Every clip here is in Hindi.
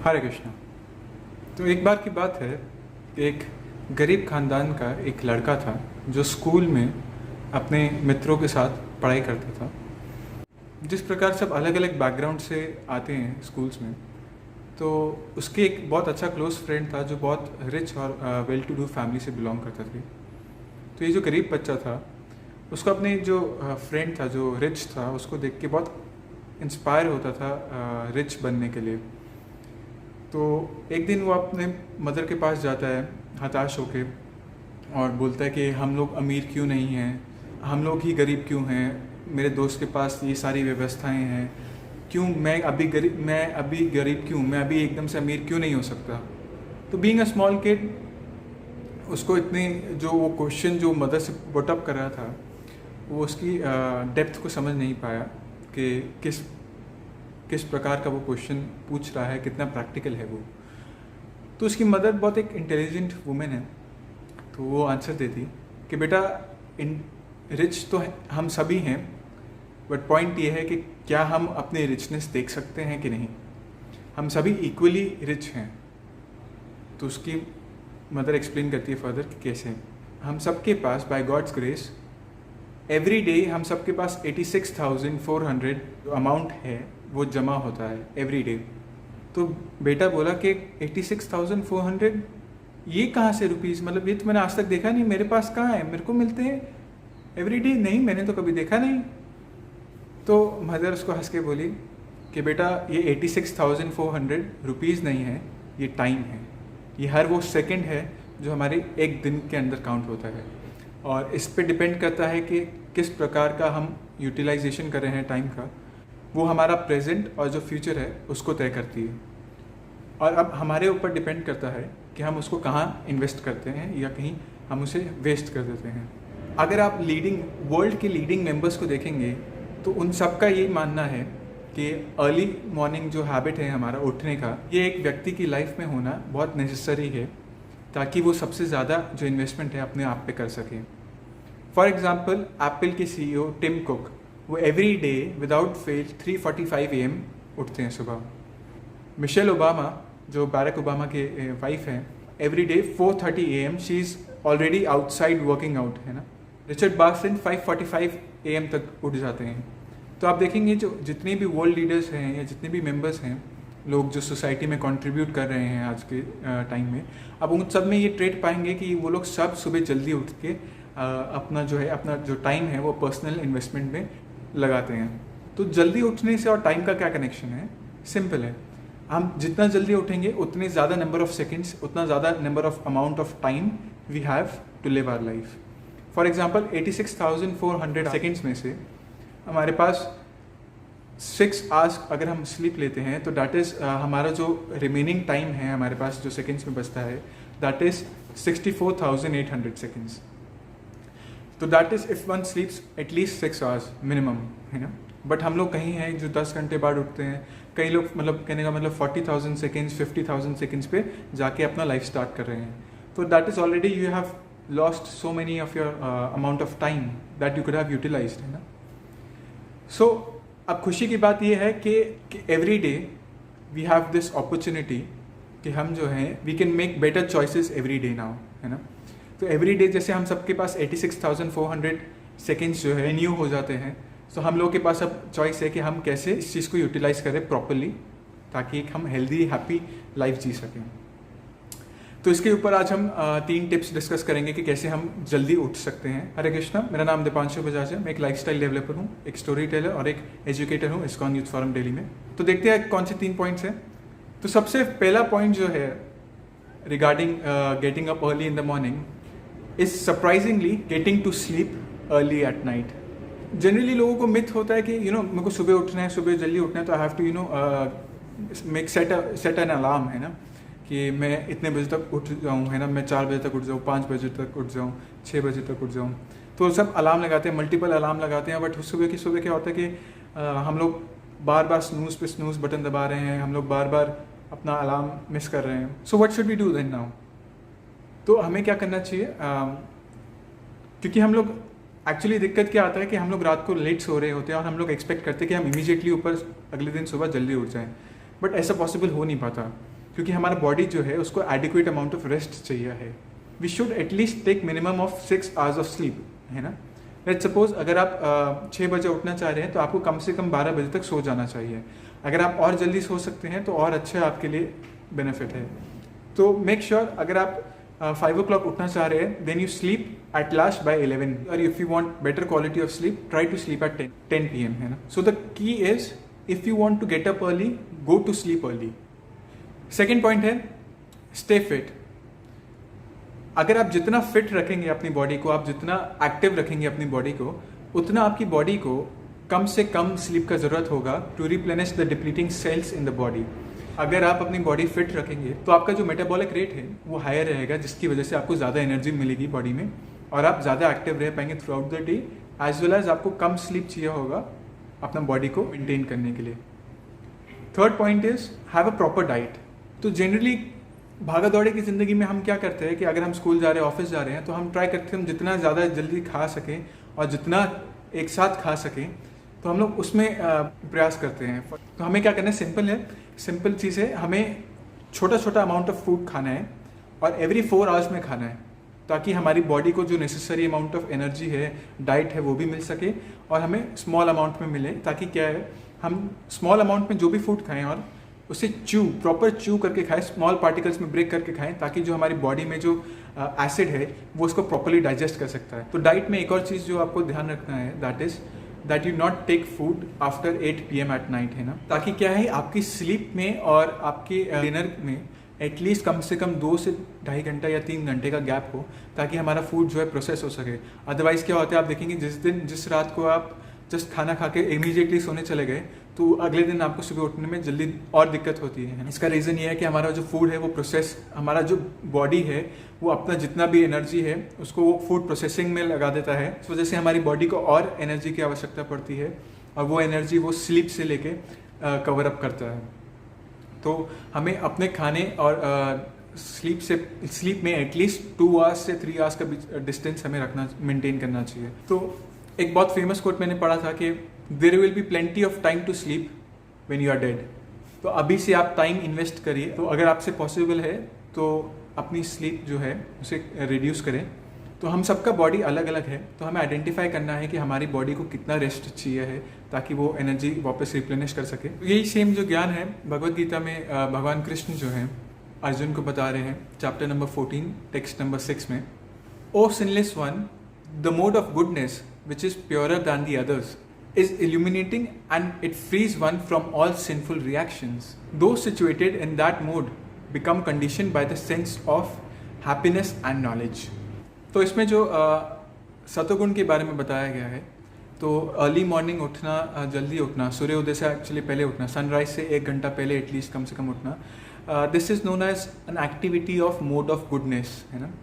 हरे कृष्णा। तो एक बार की बात है, एक गरीब खानदान का एक लड़का था जो स्कूल में अपने मित्रों के साथ पढ़ाई करता था। जिस प्रकार सब अलग अलग बैकग्राउंड से आते हैं स्कूल्स में, तो उसके एक बहुत अच्छा क्लोज फ्रेंड था जो बहुत रिच और वेल टू डू फैमिली से बिलोंग करता था। तो ये जो गरीब बच्चा था, उसको अपने जो फ्रेंड था जो रिच था, उसको देख के बहुत इंस्पायर होता था रिच बनने के लिए। तो एक दिन वो अपने मदर के पास जाता है हताश होके और बोलता है कि हम लोग अमीर क्यों नहीं हैं, हम लोग ही गरीब क्यों हैं, मेरे दोस्त के पास ये सारी व्यवस्थाएं हैं, क्यों मैं अभी गरीब क्यों, मैं अभी एकदम से अमीर क्यों नहीं हो सकता। तो बीइंग अ स्मॉल किड, उसको इतने जो वो क्वेश्चन जो मदर से पुट अप कर रहा था, वो उसकी डेप्थ को समझ नहीं पाया कि किस प्रकार का वो क्वेश्चन पूछ रहा है, कितना प्रैक्टिकल है वो। तो उसकी मदर बहुत एक इंटेलिजेंट वुमेन है, तो वो आंसर देती कि बेटा रिच तो हम सभी हैं, बट पॉइंट ये है कि क्या हम अपने रिचनेस देख सकते हैं कि नहीं। हम सभी इक्वली रिच हैं। तो उसकी मदर एक्सप्लेन करती है फर्दर कि कैसे हम सबके पास by God's grace every day हम सबके पास 86,400 अमाउंट है वो जमा होता है एवरी डे। तो बेटा बोला कि 86,400 ये कहाँ से रुपीज़, मतलब ये तो मैंने आज तक देखा नहीं, मेरे पास कहाँ है, मेरे को मिलते हैं एवरी डे, नहीं मैंने तो कभी देखा नहीं। तो मदर उसको हंस के बोली कि बेटा ये 86,400 रुपीज़ नहीं है, ये टाइम है, ये हर वो सेकंड है जो हमारे एक दिन के अंदर काउंट होता है। और इस पे डिपेंड करता है कि किस प्रकार का हम यूटिलाइजेशन कर रहे हैं टाइम का, वो हमारा प्रेजेंट और जो फ्यूचर है उसको तय करती है। और अब हमारे ऊपर डिपेंड करता है कि हम उसको कहाँ इन्वेस्ट करते हैं या कहीं हम उसे वेस्ट कर देते हैं। अगर आप वर्ल्ड के लीडिंग मेंबर्स को देखेंगे तो उन सब का यही मानना है कि अर्ली मॉर्निंग जो हैबिट है हमारा उठने का, ये एक व्यक्ति की लाइफ में होना बहुत नेसेसरी है ताकि वो सबसे ज़्यादा जो इन्वेस्टमेंट है अपने आप पे कर सके। फॉर एग्जाम्पल एप्पल के CEO टिम कुक, वो every day without fail 3:45 AM उठते हैं सुबह। मिशेल ओबामा जो बैरक ओबामा के वाइफ हैं, every day 4:30 AM she is already outside working out, है ना। रिचर्ड बार्सन 5:45 AM तक उठ जाते हैं। तो आप देखेंगे जो जितने भी वर्ल्ड लीडर्स हैं या जितने भी मेंबर्स हैं, लोग जो सोसाइटी में कंट्रीब्यूट कर रहे हैं आज के टाइम में, अब उन सब में ये ट्रेड पाएंगे कि वो लोग सब सुबह जल्दी उठ के अपना जो टाइम है वो पर्सनल इन्वेस्टमेंट में लगाते हैं। तो जल्दी उठने से और टाइम का क्या कनेक्शन है? सिंपल है, हम जितना जल्दी उठेंगे उतने ज़्यादा नंबर ऑफ सेकेंड्स, उतना ज़्यादा number of amount of time we have to live our life. For example 86,400 seconds में से हमारे पास 6 आवर्स अगर हम स्लीप लेते हैं तो दैट इज़ हमारा जो रिमेनिंग टाइम है हमारे पास जो सेकेंड्स में बचता है, दैट इज़ 64,800 सेकेंड्स। तो that is if one स्लीप्स at least 6 hours minimum, है ना। बट हम लोग कहीं हैं जो 10 घंटे बाद उठते हैं, कई लोग मतलब कहने का मतलब 40,000 सेकेंड्स 50,000 सेकेंड्स पे जाके अपना लाइफ स्टार्ट कर रहे हैं। तो that is already you have lost so many of your amount of time that you could have utilized, है ना। सो अब खुशी की बात यह है कि every day we have this opportunity कि हम जो हैं we can make better choices every day now, है ना। तो एवरी डे जैसे हम सबके पास 86,400 सेकेंड्स जो है न्यू हो जाते हैं, तो हम लोग के पास अब चॉइस है कि हम कैसे इस चीज़ को यूटिलाइज करें प्रॉपरली ताकि हम हेल्दी हैप्पी लाइफ जी सकें। तो इसके ऊपर आज हम 3 टिप्स डिस्कस करेंगे कि कैसे हम जल्दी उठ सकते हैं। हरे कृष्णा, मेरा नाम दीपांशु बजाज है, मैं एक लाइफस्टाइल डेवलपर हूँ, एक स्टोरी टेलर और एक एजुकेटर हूँ इस्कॉन यूथ फोरम दिल्ली में। तो देखते हैं कौन से 3 पॉइंट्स हैं। तो सबसे पहला पॉइंट जो है regarding getting up early in the morning is surprisingly getting to sleep early at night. Generally लोगों को मिथ होता है कि मेरे को सुबह उठना है, सुबह जल्दी उठना है, तो I have to make set an alarm, है ना, कि मैं इतने बजे तक उठ जाऊँ, है ना, मैं 4 बजे तक उठ जाऊँ, 5 बजे तक उठ जाऊँ, 6 बजे तक उठ जाऊँ। तो सब अलार्म लगाते हैं, मल्टीपल अलार्म लगाते हैं, बट सुबह क्या होता है कि हम लोग बार बार स्नूज़ पे स्नूज़ बटन दबा रहे हैं, हम लोग बार बार अपना अलार्म मिस कर रहे हैं। So what should we do then now? तो हमें क्या करना चाहिए? क्योंकि हम लोग एक्चुअली दिक्कत क्या आता है कि हम लोग रात को लेट सो रहे होते हैं और हम लोग एक्सपेक्ट करते हैं कि हम इमीडिएटली ऊपर अगले दिन सुबह जल्दी उठ जाएं, बट ऐसा पॉसिबल हो नहीं पाता। क्योंकि हमारा बॉडी जो है उसको एडिक्वेट अमाउंट ऑफ रेस्ट चाहिए है। We should at least take minimum of 6 hours of sleep, है ना। लेट्स सपोज अगर आप 6 बजे उठना चाह रहे हैं तो आपको कम से कम 12 बजे तक सो जाना चाहिए। अगर आप और जल्दी सो सकते हैं तो और अच्छा आपके लिए बेनिफिट है। तो मेक श्योर अगर आप 5 o'clock उठना चाह रहे हैं, then you sleep at last by 11, और if you want better quality of sleep try to sleep at 10 PM, है ना। So the key is if you want to get up early, go to sleep early. Second point है स्टे फिट। अगर आप जितना फिट रखेंगे अपनी बॉडी को, आप जितना एक्टिव रखेंगे अपनी बॉडी को, उतना आपकी बॉडी को कम से कम स्लीप का जरूरत होगा to replenish the depleting cells in the body. अगर आप अपनी बॉडी फिट रखेंगे तो आपका जो मेटाबॉलिक रेट है वो हायर रहेगा, जिसकी वजह से आपको ज़्यादा एनर्जी मिलेगी बॉडी में और आप ज़्यादा एक्टिव रह पाएंगे throughout the day, as well as आपको कम स्लीप चाहिए होगा अपना बॉडी को मेंटेन करने के लिए। Third point is have a proper diet. तो जनरली भागा दौड़े की ज़िंदगी में हम क्या करते हैं कि अगर हम स्कूल जा रहे हैं, ऑफिस जा रहे हैं, तो हम ट्राई करते हैं हम जितना ज़्यादा जल्दी खा सकें और जितना एक साथ खा सकें, तो हम लोग उसमें प्रयास करते हैं। तो हमें क्या करना है, सिंपल चीज़ है, हमें छोटा छोटा अमाउंट ऑफ फूड खाना है और एवरी 4 आवर्स में खाना है, ताकि हमारी बॉडी को जो नेसेसरी अमाउंट ऑफ एनर्जी है, डाइट है, वो भी मिल सके और हमें स्मॉल अमाउंट में मिले, ताकि क्या है हम स्मॉल अमाउंट में जो भी फूड खाएं और उसे प्रॉपर च्यू करके खाएं, स्मॉल पार्टिकल्स में ब्रेक करके खाएं, ताकि जो हमारी बॉडी में जो एसिड है वो उसको प्रॉपरली डाइजेस्ट कर सकता है। तो डाइट में एक और चीज़ जो आपको ध्यान रखना है, that is that you not take food after 8 PM at night, है ना। ताकि क्या है आपकी स्लीप में और आपके डिनर में एटलीस्ट कम से कम 2 से 2.5 घंटा या 3 घंटे का गैप हो, ताकि हमारा फूड जो है प्रोसेस हो सके। अदरवाइज क्या होता है, आप देखेंगे जिस रात को आप जस्ट खाना खा के इमीडिएटली सोने चले गए, तो अगले दिन आपको सुबह उठने में जल्दी और दिक्कत होती है। इसका रीज़न ये है कि हमारा जो फूड है वो प्रोसेस, हमारा जो बॉडी है वो अपना जितना भी एनर्जी है उसको वो फूड प्रोसेसिंग में लगा देता है। इस वजह से हमारी बॉडी को और एनर्जी की आवश्यकता पड़ती है और वो एनर्जी वो स्लीप से लेके कवर अप करता है। तो हमें अपने खाने और स्लीप में एटलीस्ट 2 आवर्स से 3 आवर्स का डिस्टेंस हमें रखना, मेंटेन करना चाहिए। तो एक बहुत फेमस कोट मैंने पढ़ा था कि there will be plenty of time to sleep when you are dead. तो अभी से आप टाइम इन्वेस्ट करिए। तो अगर आपसे पॉसिबल है तो अपनी स्लीप जो है उसे रिड्यूस करें। तो हम सबका बॉडी अलग अलग है, तो हमें आइडेंटिफाई करना है कि हमारी बॉडी को कितना रेस्ट चाहिए है, ताकि वो एनर्जी वापस रिप्लेनिश कर सके। तो यही सेम जो ज्ञान है भगवद गीता में भगवान कृष्ण जो है अर्जुन को बता रहे हैं, चैप्टर नंबर 14 टेक्स्ट नंबर 6 में, O sinless one, the mode of goodness which is purer than the others is illuminating and it frees one from all sinful reactions. Those situated in that mode become conditioned by the sense of happiness and knowledge. तो इसमें जो सतोगुण के बारे में बताया गया है, तो अर्ली मॉर्निंग उठना, जल्दी उठना, सूर्योदय से एक्चुअली पहले उठना, सनराइज से 1 घंटा पहले एटलीस्ट कम से कम उठना, this is known as an activity of mode of goodness, है ना।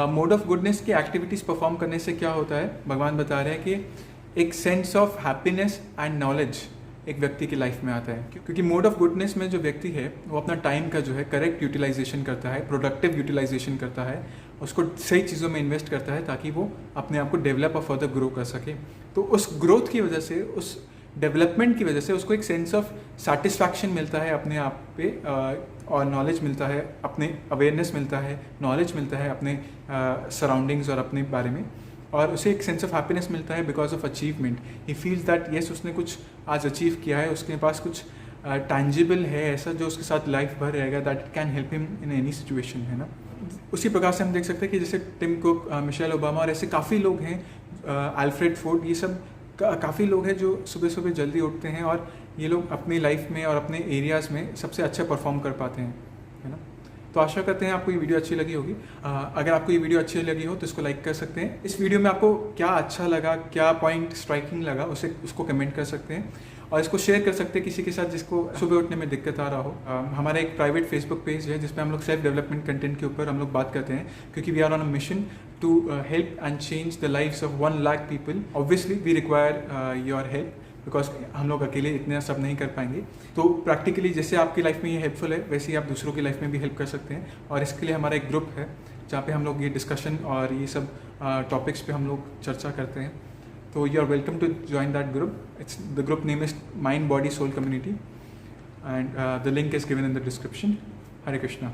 मोड ऑफ गुडनेस की एक्टिविटीज़ परफॉर्म करने से क्या होता है, भगवान बता रहे हैं कि एक sense of happiness and knowledge एक व्यक्ति की लाइफ में आता है। क्योंकि मोड ऑफ गुडनेस में जो व्यक्ति है वो अपना टाइम का जो है करेक्ट यूटिलाइजेशन करता है, प्रोडक्टिव यूटिलाइजेशन करता है, उसको सही चीज़ों में इन्वेस्ट करता है, ताकि वो अपने आप को डेवलप और फर्दर ग्रो कर सके। तो उस ग्रोथ की वजह से, उस डेवलपमेंट की वजह से उसको एक सेंस ऑफ सेटिस्फैक्शन मिलता है अपने आप पे, और नॉलेज मिलता है, अपने अवेयरनेस मिलता है, नॉलेज मिलता है अपने सराउंडिंग्स और अपने बारे में, और उसे एक सेंस ऑफ हैप्पीनेस मिलता है because of achievement. He feels that yes उसने कुछ आज अचीव किया है, उसके पास कुछ टैंजिबल है ऐसा जो उसके साथ लाइफ भर रहेगा, that can help him in any situation, है ना। उसी प्रकार से हम देख सकते हैं कि जैसे टिम कुक, मिशेल ओबामा और ऐसे काफ़ी लोग हैं, अल्फ्रेड फोर्ड, ये सब काफ़ी लोग हैं जो सुबह सुबह जल्दी उठते हैं और ये लोग अपनी लाइफ में और अपने एरियाज़ में सबसे अच्छा परफॉर्म कर पाते हैं, है ना। तो आशा करते हैं आपको ये वीडियो अच्छी लगी होगी। अगर आपको ये वीडियो अच्छी लगी हो तो इसको लाइक कर सकते हैं। इस वीडियो में आपको क्या अच्छा लगा, क्या पॉइंट स्ट्राइकिंग लगा, उसको कमेंट कर सकते हैं और इसको शेयर कर सकते हैं किसी के साथ जिसको सुबह उठने में दिक्कत आ रहा हो। हमारा एक प्राइवेट फेसबुक पेज है जिसमें हम लोग सेल्फ डेवलपमेंट कंटेंट के ऊपर हम लोग बात करते हैं, क्योंकि we are on a mission to help and change the lives of 1 lakh people. Obviously we require your help, because हम लोग अकेले इतना सब नहीं कर पाएंगे। तो प्रैक्टिकली जैसे आपकी लाइफ में ये हेल्पफुल है, वैसे ही आप दूसरों की लाइफ में भी हेल्प कर सकते हैं। और इसके लिए हमारा एक ग्रुप है जहाँ पे हम लोग ये डिस्कशन और ये सब टॉपिक्स पे हम लोग चर्चा करते हैं। तो you are welcome to join that group. The group name is mind body soul community and the link is given in the description. Hare Krishna.